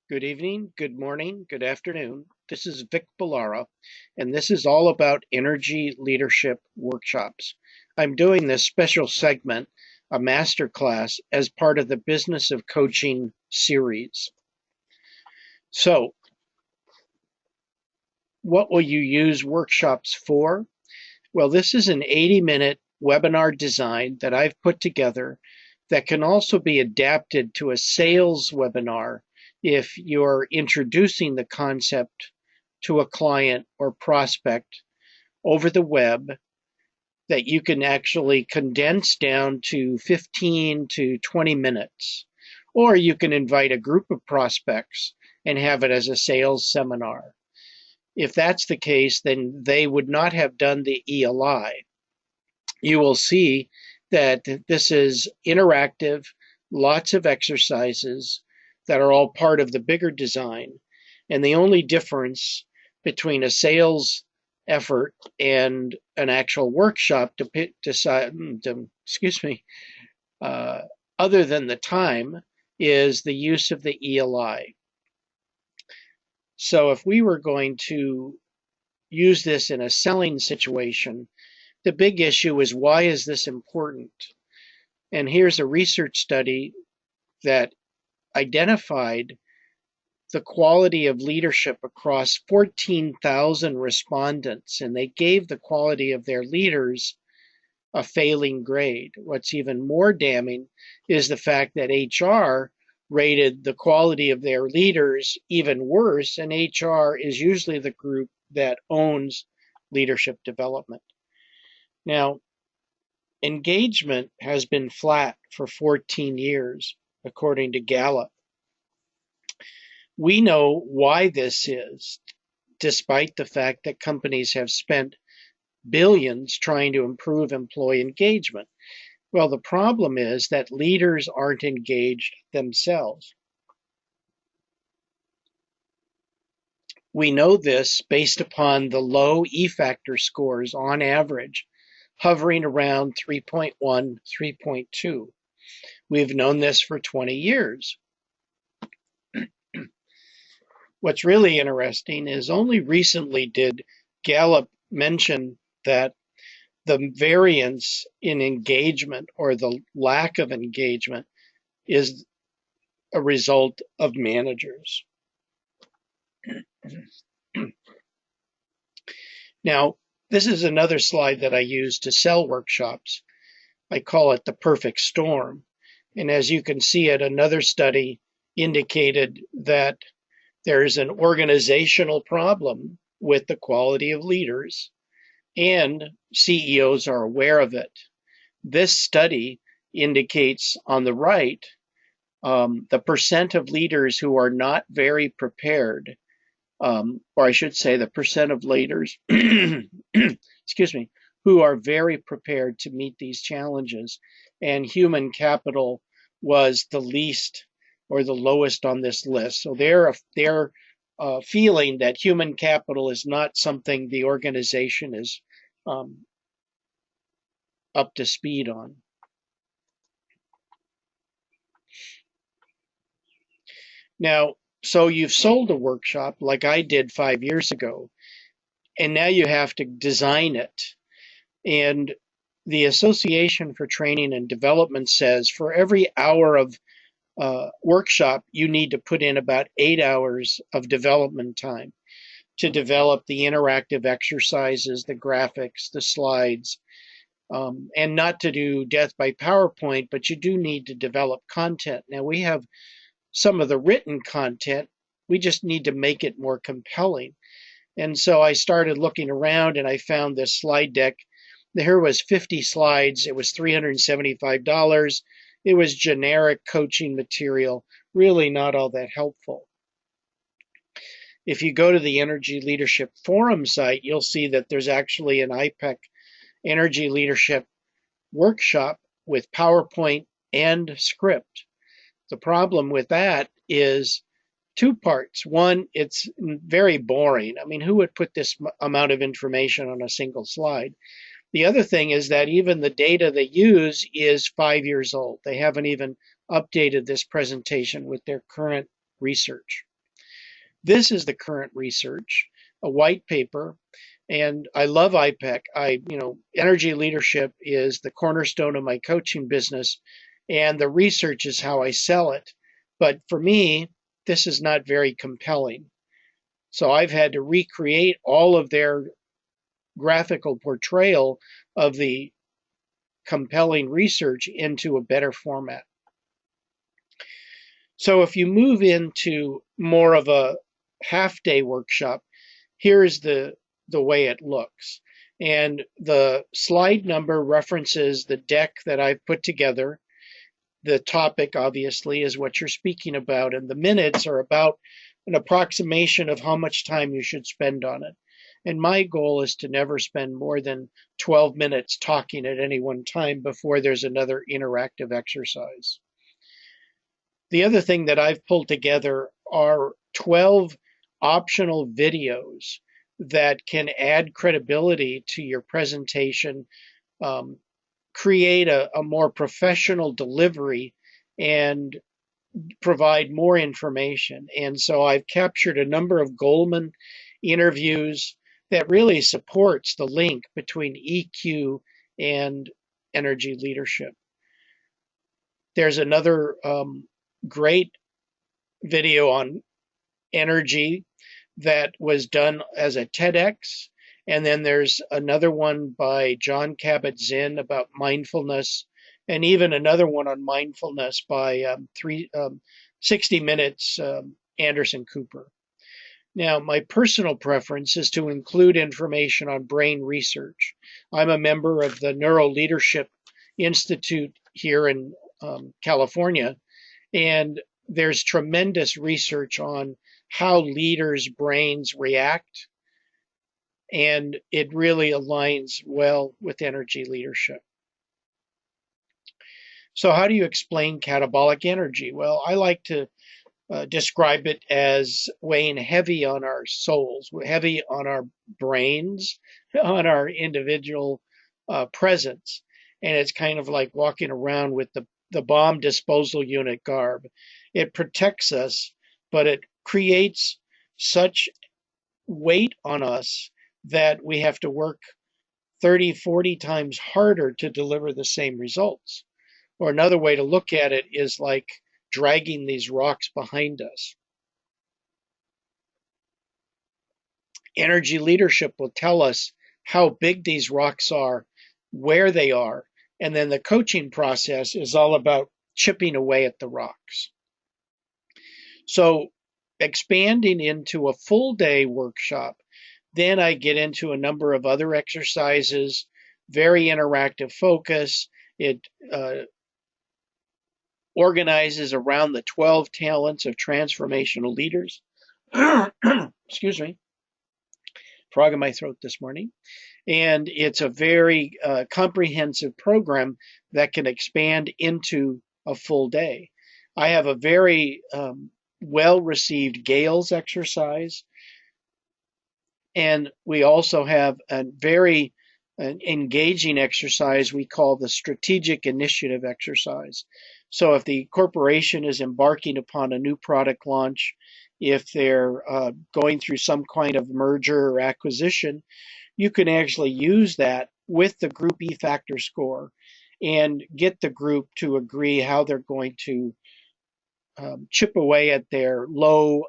Good evening, good morning, good afternoon. This is Vic Ballara, and this is all about energy leadership workshops. I'm doing this special segment, a masterclass, as part of the Business of Coaching series. So, what will you use workshops for? Well, this is an 80-minute webinar design that I've put together that can also be adapted to a sales webinar if you're introducing the concept to a client or prospect over the web, that you can actually condense down to 15 to 20 minutes. Or you can invite a group of prospects and have it as a sales seminar. If that's the case, then they would not have done the ELI. You will see that this is interactive, lots of exercises that are all part of the bigger design. And the only difference between a sales effort and an actual workshop other than the time, is the use of the ELI. So if we were going to use this in a selling situation, the big issue is, why is this important? And here's a research study that identified the quality of leadership across 14,000 respondents, and they gave the quality of their leaders a failing grade. What's even more damning is the fact that HR rated the quality of their leaders even worse, and HR is usually the group that owns leadership development. Now, engagement has been flat for 14 years, according to Gallup. We know why this is, despite the fact that companies have spent billions trying to improve employee engagement. Well, the problem is that leaders aren't engaged themselves. We know this based upon the low E-factor scores on average, hovering around 3.1, 3.2. We've known this for 20 years. What's really interesting is only recently did Gallup mention that the variance in engagement, or the lack of engagement, is a result of managers. Now, this is another slide that I use to sell workshops. I call it the perfect storm. And as you can see it, another study indicated that there's an organizational problem with the quality of leaders, and CEOs are aware of it. This study indicates on the right the percent of leaders who are not very prepared, or I should say the percent of leaders, excuse me, who are very prepared to meet these challenges. And human capital was the least, or the lowest on this list. So they're feeling that human capital is not something the organization is up to speed on. Now, so you've sold a workshop like I did 5 years ago, and now you have to design it. And the Association for Training and Development says for every hour of workshop, you need to put in about 8 hours of development time to develop the interactive exercises, the graphics, the slides, and not to do death by PowerPoint, but you do need to develop content. Now, we have some of the written content, we just need to make it more compelling. And so I started looking around and I found this slide deck. Here was 50 slides. It was $375. It was generic coaching material, really not all that helpful. If you go to the Energy Leadership Forum site, you'll see that there's actually an IPEC Energy Leadership workshop with PowerPoint and script. The problem with that is two parts. One, it's very boring. I mean, who would put this amount of information on a single slide? The other thing is that even the data they use is 5 years old. They haven't even updated this presentation with their current research. This is the current research, a white paper. And I love IPEC. Energy leadership is the cornerstone of my coaching business, and the research is how I sell it. But for me, this is not very compelling. So I've had to recreate all of their graphical portrayal of the compelling research into a better format. So if you move into more of a half-day workshop, here's the way it looks. And the slide number references the deck that I've put together. The topic, obviously, is what you're speaking about, and the minutes are about an approximation of how much time you should spend on it. And my goal is to never spend more than 12 minutes talking at any one time before there's another interactive exercise. The other thing that I've pulled together are 12 optional videos that can add credibility to your presentation, create a more professional delivery, and provide more information. And so I've captured a number of Goldman interviews that really supports the link between EQ and energy leadership. There's another great video on energy that was done as a TEDx. And then there's another one by John Kabat-Zinn about mindfulness, and even another one on mindfulness by 60 Minutes Anderson Cooper. Now, my personal preference is to include information on brain research. I'm a member of the Neuro Leadership Institute here in California, and there's tremendous research on how leaders' brains react, and it really aligns well with energy leadership. So how do you explain catabolic energy? Well, I like to describe it as weighing heavy on our souls, heavy on our brains, on our individual presence. And it's kind of like walking around with the bomb disposal unit garb. It protects us, but it creates such weight on us that we have to work 30, 40 times harder to deliver the same results. Or another way to look at it is like dragging these rocks behind us. Energy leadership will tell us how big these rocks are, where they are, and then the coaching process is all about chipping away at the rocks. So expanding into a full day workshop, then I get into a number of other exercises, very interactive focus. It organizes around the 12 talents of transformational leaders. Excuse me, frog in my throat this morning. And it's a very comprehensive program that can expand into a full day. I have a very well-received Gales exercise, and we also have a very engaging exercise we call the strategic initiative exercise. So if the corporation is embarking upon a new product launch, if they're going through some kind of merger or acquisition, you can actually use that with the group E-factor score and get the group to agree how they're going to chip away at their low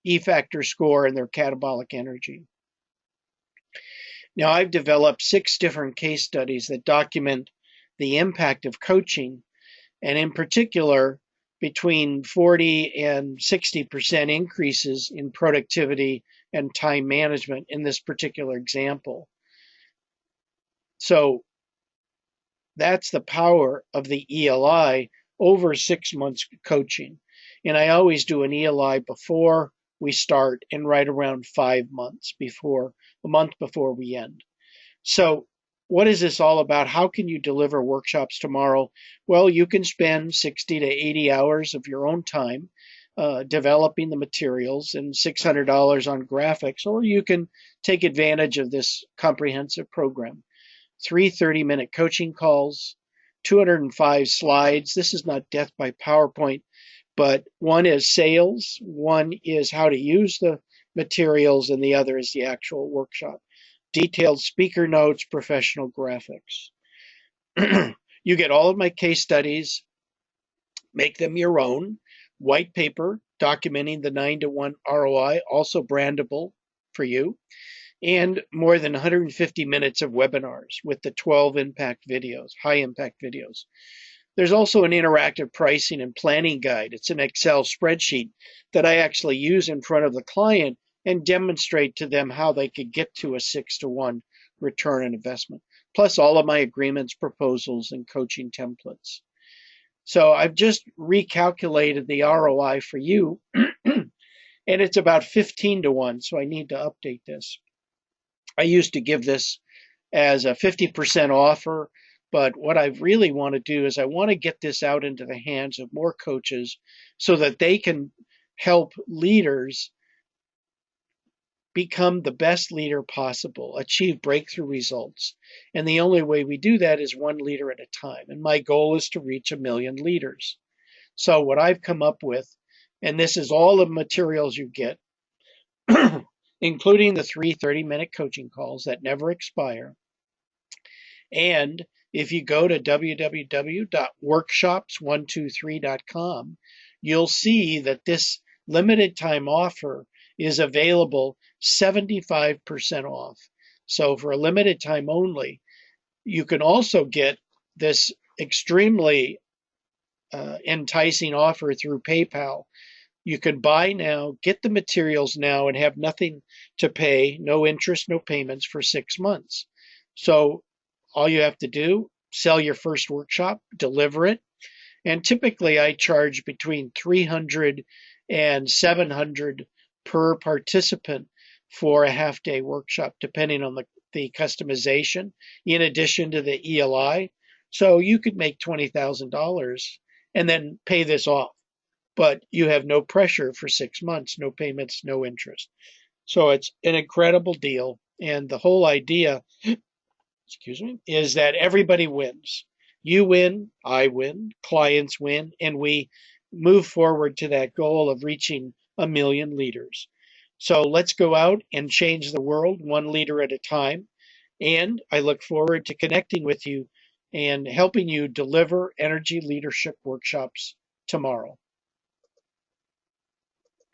E-factor score and their catabolic energy. Now, I've developed 6 different case studies that document the impact of coaching, and in particular, between 40 and 60% increases in productivity and time management in this particular example. So that's the power of the ELI over 6 months coaching. And I always do an ELI before we start and right around 5 months before, a month before we end. So what is this all about? How can you deliver workshops tomorrow? Well, you can spend 60 to 80 hours of your own time developing the materials and $600 on graphics, or you can take advantage of this comprehensive program. 3 30-minute coaching calls, 205 slides. This is not death by PowerPoint, but one is sales, one is how to use the materials, and the other is the actual workshop. Detailed speaker notes, professional graphics. You get all of my case studies, make them your own, white paper documenting the 9-to-1 ROI, also brandable for you, and more than 150 minutes of webinars with the 12 impact videos, high impact videos. There's also an interactive pricing and planning guide. It's an Excel spreadsheet that I actually use in front of the client and demonstrate to them how they could get to a 6-to-1 return on investment, plus all of my agreements, proposals, and coaching templates. So I've just recalculated the ROI for you, and it's about 15-to-1, so I need to update this. I used to give this as a 50% offer, but what I really want to do is I want to get this out into the hands of more coaches so that they can help leaders become the best leader possible, achieve breakthrough results. And the only way we do that is one leader at a time. And my goal is to reach 1 million leaders. So what I've come up with, and this is all the materials you get, including the 3 30-minute coaching calls that never expire. And if you go to www.workshops123.com, you'll see that this limited time offer is available 75% off. So for a limited time only, you can also get this extremely enticing offer through PayPal. You can buy now, get the materials now, and have nothing to pay, no interest, no payments for 6 months. So all you have to do, sell your first workshop, deliver it. And typically I charge between $300 and $700 per participant for a half-day workshop, depending on the customization, in addition to the ELI. So you could make $20,000 and then pay this off. But you have no pressure for 6 months, no payments, no interest. So it's an incredible deal. And the whole idea, is that everybody wins. You win, I win, clients win, and we move forward to that goal of reaching 1 million leaders. So let's go out and change the world one leader at a time. And I look forward to connecting with you and helping you deliver energy leadership workshops tomorrow.